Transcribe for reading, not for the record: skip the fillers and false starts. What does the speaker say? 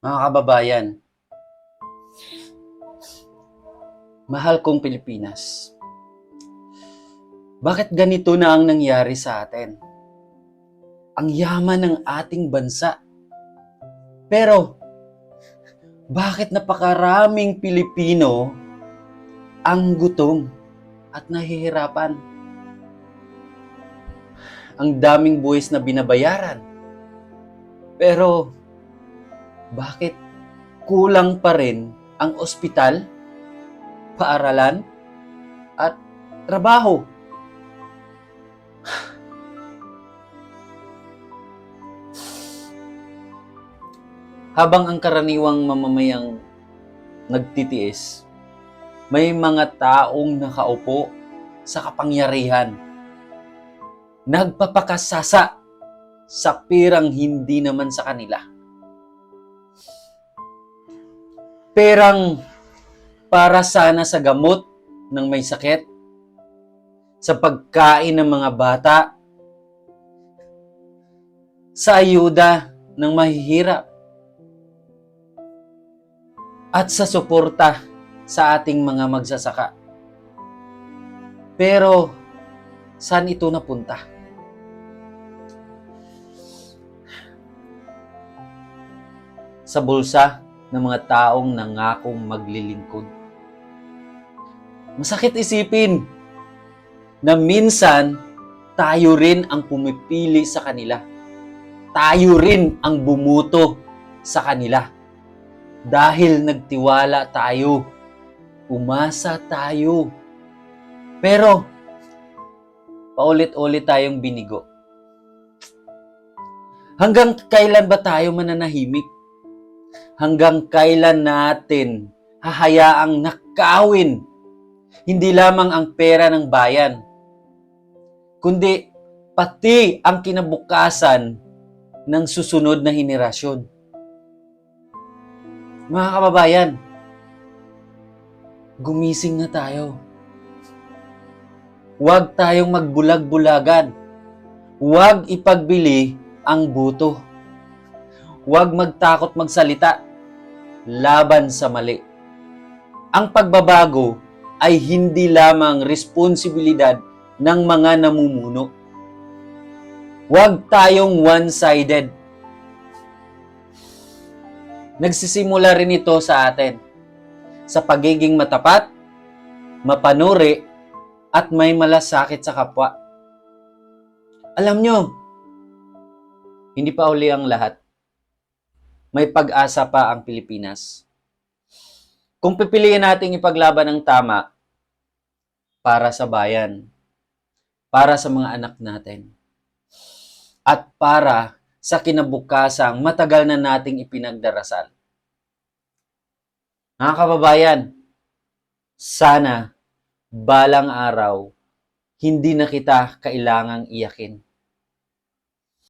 Mga kababayan, mahal kong Pilipinas, bakit ganito na ang nangyari sa atin? Ang yaman ng ating bansa. Pero, bakit napakaraming Pilipino ang gutom at nahihirapan? Ang daming buwis na binabayaran. Pero, bakit kulang pa rin ang ospital, paaralan, at trabaho? Habang ang karaniwang mamamayang nagtitiis, may mga taong nakaupo sa kapangyarihan, nagpapakasasa sa pirang hindi naman sa kanila. Perang para sana sa gamot ng may sakit, sa pagkain ng mga bata, sa ayuda ng mahihirap, at sa suporta sa ating mga magsasaka. Pero, saan ito napunta? Sa bulsa ng mga taong nangakong maglilingkod. Masakit isipin na minsan tayo rin ang pumipili sa kanila. Tayo rin ang bumuto sa kanila. Dahil nagtiwala tayo, umasa tayo. Pero, paulit-ulit tayong binigo. Hanggang kailan ba tayo mananahimik? Hanggang kailan natin hahayaang nakawin hindi lamang ang pera ng bayan, kundi pati ang kinabukasan ng susunod na henerasyon? Mga kababayan, gumising na tayo. Huwag tayong magbulag-bulagan. Huwag ipagbili ang buto. Huwag magtakot magsalita laban sa mali. Ang pagbabago ay hindi lamang responsibilidad ng mga namumuno. Huwag tayong one-sided. Nagsisimula rin ito sa atin sa pagiging matapat, mapanuri, at may malasakit sa kapwa. Alam nyo, hindi pa uli ang lahat. May pag-asa pa ang Pilipinas. Kung pipiliin nating ipaglaban ang tama para sa bayan, para sa mga anak natin, at para sa kinabukasang matagal na nating ipinagdarasal. Mga kababayan, sana balang araw hindi na kita kailangang iyakin.